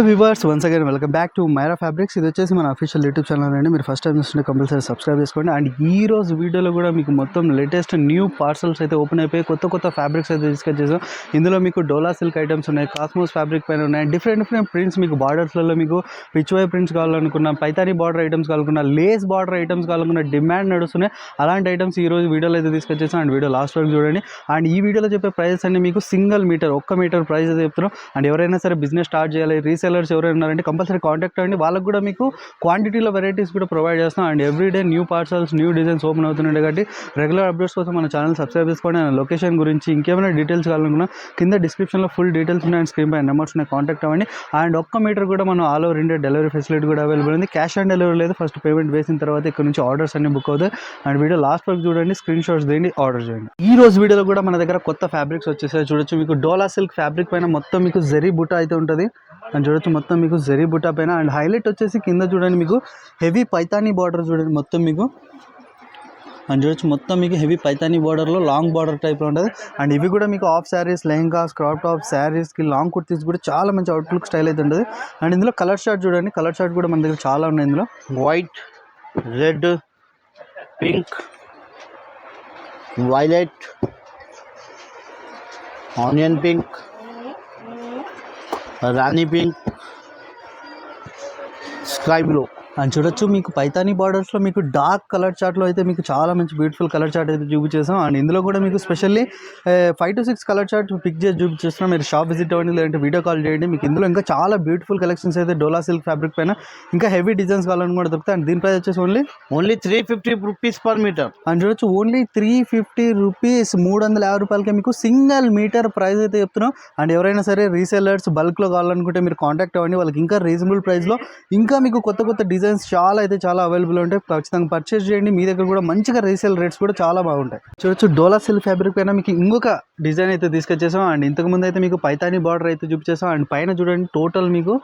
Viewers once again welcome back to Myra fabrics. ఇది వచ్చేసి మన అఫీషియల్ యూట్యూబ్ ఛానల్ అండి. మీరు ఫస్ట్ టైం చూస్తుంటే కంపల్సరీ సబ్స్క్రైబ్ చేసుకోండి. అండ్ ఈ రోజు వీడియోలో కూడా మీకు మొత్తం లేటెస్ట్ న్యూ పార్సల్స్ అయితే ఓపెన్ అయిపోయి కొత్త ఫ్యాబ్రిక్స్ అయితే డిస్కస్ చేసాం. ఇందులో మీకు డోలా సిల్క్ ఐటమ్స్ ఉన్నాయి, కాస్మోస్ ఫ్యాబ్రిక్ పైన ఉన్నాయి, డిఫరెంట్ ప్రింట్స్ మీకు బార్డర్స్లలో మీకు పిచ్వై ప్రింట్స్ కావాలనుకున్న, పైతానీ బార్డర్ ఐటమ్స్ కావాలనుకున్న, లేస్ బార్డర్ ఐటమ్స్ కావాలనుకున్న డిమాండ్ నడుస్తున్నాయి. అలాంటి ఐటమ్స్ ఈ రోజు వీడియోలో అయితే డిస్కస్ చేసాం. అండ్ వీడియో లాస్ట్ వరకు చూడండి. అండ్ ఈ వీడియోలో చెప్పే ప్రైస్ అన్ని మీకు సింగిల్ మీటర్, 1 మీటర్ ప్రైస్ అయితే చెప్తున్నాం. అండ్ ఎవరైనా సరే బిజినెస్ స్టార్ట్ చేయాలి, రీసెలర్స్ ఎవరైనా ఉన్నారంటే కంపల్సరీ కాంటాక్ట్ అవ్వండి. వాళ్ళకి కూడా మీకు క్వాంటిటీలో వెరైటీస్ కూడా ప్రొవైడ్ చేస్తాం. And everyday new parcels, new designs open అవుతున్నాయి కాబట్టి రెగ్యులర్ అప్డేట్స్ కోసం మన ఛానల్ సబ్స్క్రైబ్ చేసుకోండి. అండ్ లొకేషన్ గురించి ఇంకేమైనా డీటెయిల్స్ కావాలనుకున్నా కింద డిస్క్రిప్షన్లో ఫుల్ డీటెయిల్స్ ఉన్నాయి. అండ్ స్క్రీన్ పై నెంబర్స్ ఉన్నాయి, కాంటాక్ట్ అవ్వండి. అండ్ 1 మీటర్ కూడా మనం all over India delivery facility కూడా అవైలబుల్ ఉంది. క్యాష్ ఆన్ డెలివరీ లేదు, ఫస్ట్ పేమెంట్ వేసిన తర్వాత ఇక్కడ నుంచి ఆర్డర్స్ అన్ని బుక్ అవుతాయి. అండ్ వీడియో లాస్ట్ వరకు చూడండి, స్క్రీన్ షాట్స్ తీయండి, ఆర్డర్ చేయండి. ఈ రోజు వీడియోలో కూడా మన దగ్గర కొత్త ఫ్యాబ్రిక్స్ వచ్చేసాయి. చూడొచ్చు, మీకు డోలా సిల్క్ ఫ్యాబ్రిక్ పైన మొత్తం మీకు జరీ బుట్ట అయితే ఉంటుంది. అండ్ చూడొచ్చు మొత్తం మీకు జరీ బుట్ట పైన. అండ్ హైలైట్ వచ్చేసి కింద చూడండి మీకు హెవీ పైతానీ బార్డర్ చూడండి మొత్తం మీకు. అండ్ చూడొచ్చు మొత్తం మీకు హెవీ పైతానీ బార్డర్లో లాంగ్ బార్డర్ టైప్లో ఉంటుంది. అండ్ ఇవి కూడా మీకు half sarees, lehengas, crop top శారీస్కి, లాంగ్ కుర్తీస్ కూడా చాలా మంచి అవుట్లుక్ స్టైల్ అయితే ఉంటుంది. అండ్ ఇందులో కలర్ షార్ట్ చూడండి, కలర్ షార్ట్ కూడా మన దగ్గర చాలా ఉన్నాయి. ఇందులో white, red, pink, violet, onion pink, Rani pink, sky blue. And చూడొచ్చు మీకు పైతానీ బార్డర్స్లో మీకు డార్క్ కలర్ చార్ట్లో అయితే మీకు చాలా మంచి బ్యూటిఫుల్ కలర్ చార్ట్ అయితే చూపించేసాం. అండ్ ఇందులో కూడా మీకు specially 5 to 6 colour chart pick చేసి చూపించేస్తున్నాం. మీరు షాప్ విజిట్ అవ్వండి, లేదంటే వీడియో కాల్ చేయండి. మీకు ఇందులో ఇంకా చాలా బ్యూటిఫుల్ కలెక్షన్స్ అయితే డోలా సిల్క్ ఫ్యాబ్రిక్ పైన ఇంకా హెవీ డిజైన్స్ కావాలని కూడా దొరుకుతాయి. అండ్ దీని ప్రైస్ వచ్చేసి only 350 rupees per metre. And చూడొచ్చు ఓన్లీ 350 రూపీస్, 350 రూపాయలకే మీకు సింగిల్ మీటర్ ప్రైస్ అయితే చెప్తున్నాం. అండ్ ఎవరైనా సరే రీసెలర్స్ బల్క్లో కావాలనుకుంటే మీరు కాంటాక్ట్ అవ్వండి. వాళ్ళకి ఇంకా రీజనబుల్ ప్రైస్లో ఇంకా మీకు కొత్త డిజైన్స్ చాలా అవైలబుల్ ఉంటాయి. ఖచ్చితంగా పర్చేస్ చేయండి. మీ దగ్గర కూడా మంచిగా రీసేల్ రేట్స్ కూడా చాలా బాగుంటాయి. చూడొచ్చు డోలా సిల్క్ ఫ్యాబ్రిక్ పైన మీకు ఇంకొక డిజైన్ అయితే తీసుకొచ్చేసాం. అండ్ ఇంతకుముందు అయితే మీకు పైతానీ బార్డర్ అయితే చూపించేసాం. అండ్ పైన చూడండి టోటల్ మీకు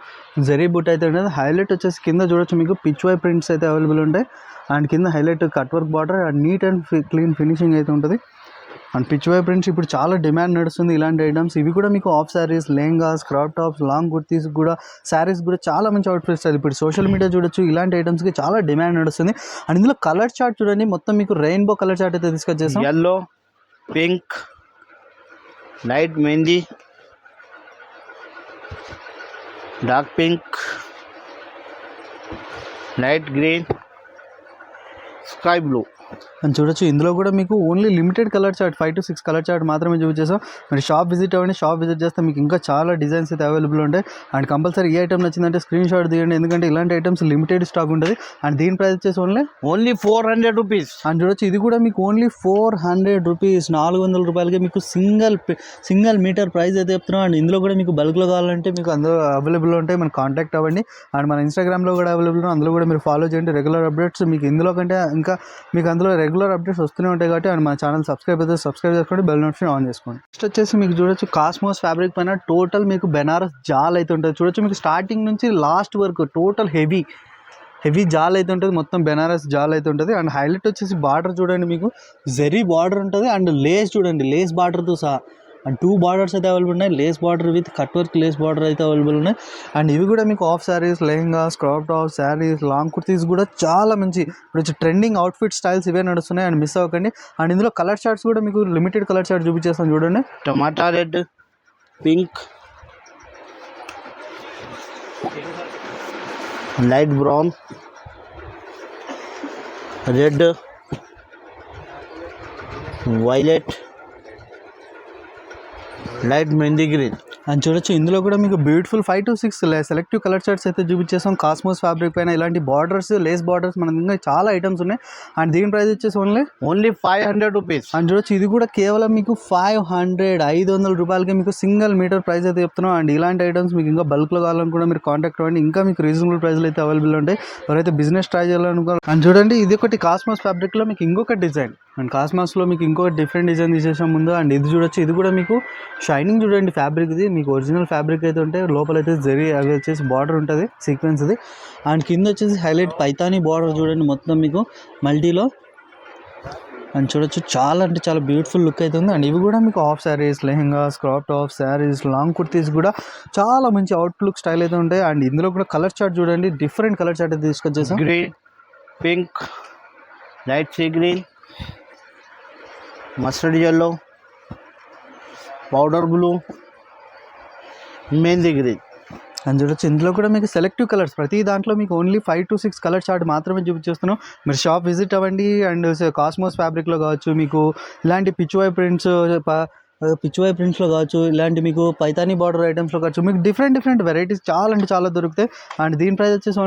జరీ బుట్ అయితే ఉంటుంది. హైలైట్ వచ్చేసి కింద చూడొచ్చు మీకు పిచ్వై ప్రింట్స్ అయితే అవైలబుల్ ఉంటాయి. అండ్ కింద highlight cut work border, and neat and clean finishing అయితే ఉంటుంది. అండ్ పిచ్వై ప్రింట్స్ ఇప్పుడు చాలా డిమాండ్ నడుస్తుంది ఇలాంటి ఐటమ్స్. ఇవి కూడా మీకు half sarees, lehengas, crop tops, long kurtis కూడా, శారీస్ కూడా చాలా మంచి అవుట్ఫిట్స్. ఇప్పుడు సోషల్ మీడియా చూడొచ్చు, ఇలాంటి ఐటమ్స్కి చాలా డిమాండ్ నడుస్తుంది. అండ్ ఇందులో కలర్ చార్ట్ చూడండి, మొత్తం మీకు రెయిన్బో కలర్ చార్ట్ అయితే తీసుకొచ్చేసాం. Yellow, pink, light mehndi, dark pink, light green, sky blue. అని చూడొచ్చు ఇందులో కూడా మీకు only limited colour chart, 5 to 6 colour chart మాత్రమే చూపించేసాం. మీరు షాప్ విజిట్ అవ్వండి. షాప్ విజిట్ చేస్తే మీకు ఇంకా చాలా డిజైన్స్ అయితే అవైలబుల్ ఉంటాయి. అండ్ కంపల్సరీ ఈ ఐటమ్ నచ్చిందంటే స్క్రీన్ షాట్ తీయండి, ఎందుకంటే ఇలాంటి ఐటమ్స్ లిమిటెడ్ స్టాక్ ఉంటుంది. అండ్ దీని ప్రైస్ వచ్చేసి ఓన్లీ 400 రూపీస్. అండ్ చూడొచ్చు ఇది కూడా మీకు ఓన్లీ 400 రూపీస్, 400 రూపాయలకి మీకు సింగిల్ మీటర్ ప్రైస్ అయితే చెప్తున్నాం. అండ్ ఇందులో కూడా మీకు బల్క్లో కావాలంటే మీకు అందులో అవైలబుల్ ఉంటాయి. మనకు కాంటాక్ట్ అవ్వండి. అండ్ మన ఇన్స్టాగ్రామ్లో కూడా అవైలబుల్, అందులో కూడా మీరు ఫాలో చేయండి. రెగ్యులర్ అప్డేట్స్ మీకు ఇందులో కంటే ఇంకా మీకు అందులో రెగ్యులర్ అప్డేట్స్ వస్తూనే ఉంటాయి కాబట్టి. అండ్ మన ఛానల్ సబ్స్క్రైబ్ చేసుకోండి, బెల్ నోటిఫికేషన్ ఆన్ చేసుకోండి. నెక్స్ట్ వచ్చేసి మీకు చూడొచ్చు కాస్మోస్ ఫ్యాబ్రిక్ పైన టోటల్ మీకు బెనారస్ జాల్ అయితే ఉంటుంది. చూడొచ్చు మీకు స్టార్టింగ్ నుంచి లాస్ట్ వరకు టోటల్ హెవీ జాల్ అయితే ఉంటుంది. మొత్తం బెనారస్ జాల్ అయితే ఉంటుంది. అండ్ హైలైట్ వచ్చేసి బార్డర్ చూడండి, మీకు జరీ బార్డర్ ఉంటుంది. అండ్ లేస్ చూడండి, లేస్ బార్డర్తో సహా. అండ్ 2 బార్డర్స్ అయితే అవైలబుల్ ఉన్నాయి. Lace border with cut work lace border అయితే అవైలబుల్ ఉన్నాయి. అండ్ ఇవి కూడా మీకు half sarees, lehengas, crop top sarees, long kurtis కూడా చాలా మంచి ఇప్పుడు ట్రెండింగ్ అవుట్ఫిట్ స్టైల్స్ ఇవే నడుస్తున్నాయి. అండ్ మిస్ అవ్వకండి. అండ్ ఇందులో కలర్ చార్ట్స్ కూడా మీకు లిమిటెడ్ కలర్ చార్ట్ చూపించేస్తాను చూడండి. Tomato red, pink, light brown, red, violet, light mehndi green. And చూడొచ్చు ఇందులో కూడా మీకు beautiful 5 to 6 selective colour charts అయితే చూపించేసాం. కాస్మోస్ ఫ్యాబ్రిక్ పైన ఇలాంటి బార్డర్స్, లేస్ బార్డర్స్ మన దగ్గర చాలా ఐటమ్స్ ఉన్నాయి. అండ్ దీని ప్రైస్ వచ్చేసి ఓన్లీ 500 రూపీస్. అండ్ చూడొచ్చు ఇది కూడా కేవలం మీకు 500 రూపాయలకి మీకు సింగిల్ మీటర్ ప్రైస్ అయితే చెప్తున్నాం. అండ్ ఇలాంటి ఐటమ్స్ మీకు ఇంకా బల్క్లో కావాలని కూడా మీరు కాంటాక్ట్ అవ్వండి. ఇంకా మీకు రీజనబుల్ ప్రైస్లో అయితే అవైలబుల్ ఉంటాయి. ఎవరైతే బిజినెస్ ట్రై చేయాలనుకో. అండ్ చూడండి ఇది ఒకటి కాస్మోస్ ఫ్యాబ్రిక్లో మీకు ఇంకొక డిజైన్. అండ్ కాస్మోస్లో మీకు ఇంకొక డిఫరెంట్ డిజైన్ తీసేసాం ముందు. అండ్ ఇది చూడొచ్చు, ఇది కూడా మీకు షైనింగ్ చూడండి ఫ్యాబ్రిక్. ఇది మీకు ఒరిజినల్ ఫ్యాబ్రిక్ అయితే ఉంటే లోపలైతే జరీ అవి వచ్చేసి బార్డర్ ఉంటుంది సీక్వెన్స్ ఇది. అండ్ కింద వచ్చేసి హైలైట్ పైతానీ బార్డర్ చూడండి మొత్తం మీకు మల్టీలో. అండ్ చూడొచ్చు చాలా అంటే చాలా బ్యూటిఫుల్ లుక్ అయితే ఉంది. అండ్ ఇవి కూడా మీకు half saris, lehengas, crop top sarees, long kurtis కూడా చాలా మంచి అవుట్ లుక్ స్టైల్ అయితే ఉంటాయి. అండ్ ఇందులో కూడా కలర్ చార్ట్ చూడండి, డిఫరెంట్ కలర్ చార్ట్ అయితే తీసుకొచ్చేసాం. Green, pink, light sea green, mustard yellow, powder blue, mehndi green. And చూడొచ్చు ఇందులో కూడా మీకు సెలెక్టివ్ కలర్స్, ప్రతి దాంట్లో మీకు ఓన్లీ 5 to 6 కలర్ చార్ట్ మాత్రమే చూపించేస్తున్నాం. మీరు షాప్ విజిట్ అవ్వండి. అండ్ కాస్మోస్ ఫ్యాబ్రిక్లో కావచ్చు, మీకు ఇలాంటి పిచ్చువై ప్రింట్స్లో కావచ్చు, ఇలాంటి మీకు పైతానీ బార్డర్ ఐటమ్స్లో కావచ్చు, మీకు డిఫరెంట్ వెరైటీస్ చాలా అంటే చాలా దొరుకుతాయి. అండ్ దీని ప్రైస్ వచ్చేసి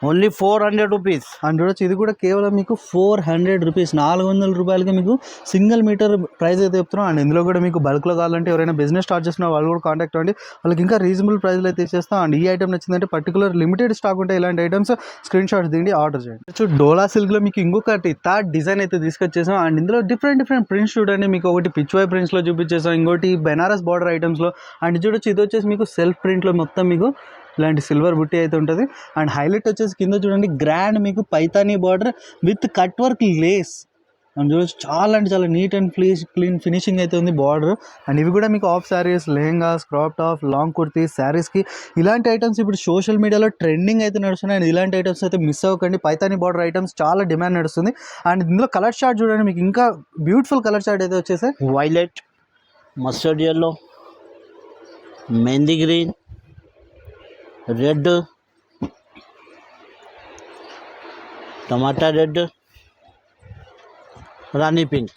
ఓన్లీ 400 rupees. అండ్ చూడొచ్చు ఇది కూడా కేవలం మీకు 400 రూపీస్, 400 రూపాయలకి మీకు సింగిల్ మీటర్ ప్రైస్ అయితే చెప్తున్నాం. అండ్ ఇందులో కూడా మీకు బల్క్లో కావాలంటే ఎవరైనా బిజినెస్ స్టార్ట్ చేస్తున్న వాళ్ళు కూడా కాంటాక్ట్ అవ్వండి, వాళ్ళకి ఇంకా రీజనబుల్ ప్రైస్లో అయితే ఇచ్చేస్తాం. అండ్ ఈ ఐటమ్ నచ్చిందంటే పర్టికులర్ లిమిటెడ్ స్టాక్ ఉంటాయి, ఇలాంటి items screen shots Dindi order చేయండి. డోలా సిల్క్లో మీకు ఇంకొకటి థర్డ్ డిజైన్ అయితే తీసుకొచ్చేసాం. అండ్ ఇందులో డిఫరెంట్ ప్రింట్స్ చూడండి, మీకు ఒకటి పిచ్చువై ప్రింట్స్లో చూపించేసాం, ఇంకోటి బెనారస్ బార్డర్ ఐటమ్స్లో. అండ్ చూడొచ్చు ఇది వచ్చేసి మీకు సెల్ఫ్ ప్రింట్లో మొత్తం మీకు ఇలాంటి సిల్వర్ బుట్టి అయితే ఉంటుంది. అండ్ హైలైట్ వచ్చేసి కింద చూడండి గ్రాండ్ మీకు Paithani border with cut work Lay's. And చూడొచ్చు చాలా అంటే చాలా నీట్ అండ్ క్లీన్ ఫినిషింగ్ అయితే ఉంది బార్డర్. అండ్ ఇవి కూడా మీకు half saris, lehengas, crop top, long kurtis, శారీస్కి ఇలాంటి ఐటమ్స్ ఇప్పుడు సోషల్ మీడియాలో ట్రెండింగ్ అయితే నడుస్తున్నాయి. అండ్ ఇలాంటి ఐటమ్స్ అయితే మిస్ అవ్వకండి, పైతానీ బార్డర్ ఐటమ్స్ చాలా డిమాండ్ నడుస్తుంది. అండ్ ఇందులో కలర్ చార్ట్ చూడండి, మీకు ఇంకా బ్యూటిఫుల్ కలర్ చార్ట్ అయితే వచ్చేసి violet, mustard yellow, mehndi green, red, tomato red, Rani pink.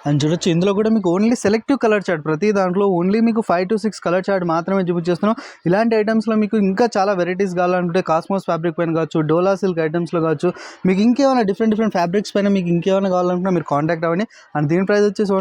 And చూడొచ్చు ఇందులో కూడా మీకు ఓన్లీ సెలెక్టివ్ కలర్ చార్ట్, ప్రతి దాంట్లో ఓన్లీ మీకు 5 to 6 కలర్ చార్ట్ మాత్రమే చూపించేస్తున్నాం. ఇలాంటి ఐటమ్స్లో మీకు ఇంకా చాలా వెరైటీస్ కావాలంటే కాస్మోస్ ఫ్యాబ్రిక్ పైన కావచ్చు, డోలా సిల్క్ ఐటమ్స్లో కావచ్చు, మీకు ఇంకేమైనా డిఫరెంట్ ఫ్యాబ్రిక్స్ పైన మీకు ఇంకేమైనా కావాలనుకున్నా మీరు కాంటాక్ట్ అవ్వండి. అండ్ దీని ప్రైస్ వచ్చేసి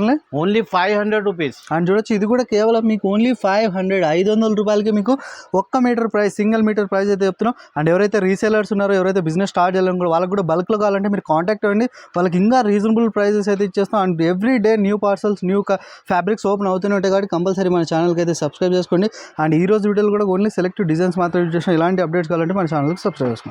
ఓన్లీ 500 rupees. అండ్ చూడొచ్చు ఇది కూడా కేవలం మీకు ఓన్లీ 500 రూపాయలకి మీకు 1 metre price, single metre price అయితే చెప్తున్నాం. అండ్ ఎవరైతే రీసేలర్స్ ఉన్నారో, ఎవరైతే బిజినెస్ స్టార్ట్ చేయాలనుకో వాళ్ళకి కూడా బల్క్లో కావాలంటే మీరు కాంటాక్ట్ అవ్వండి, వాళ్ళకి ఇంకా రీజనబుల్ ప్రైజెస్ అయితే ఇచ్చేస్తాం. And every day new parcels, new fabrics open అవుతూనే ఉంటాయి కాబట్టి కంపల్సరీ మన ఛానల్కి అయితే సబ్స్క్రైబ్ చేసుకోండి. అండ్ ఈ రోజు వీడియోలో కూడా ఓన్లీ సెలెక్టివ్ డిజైన్స్ మాత్రం యూజ్ చేసిన, ఇలాంటి అప్డేట్స్ కావాలంటే మన ఛానల్కి సబ్స్క్రైబ్ చేసుకోండి.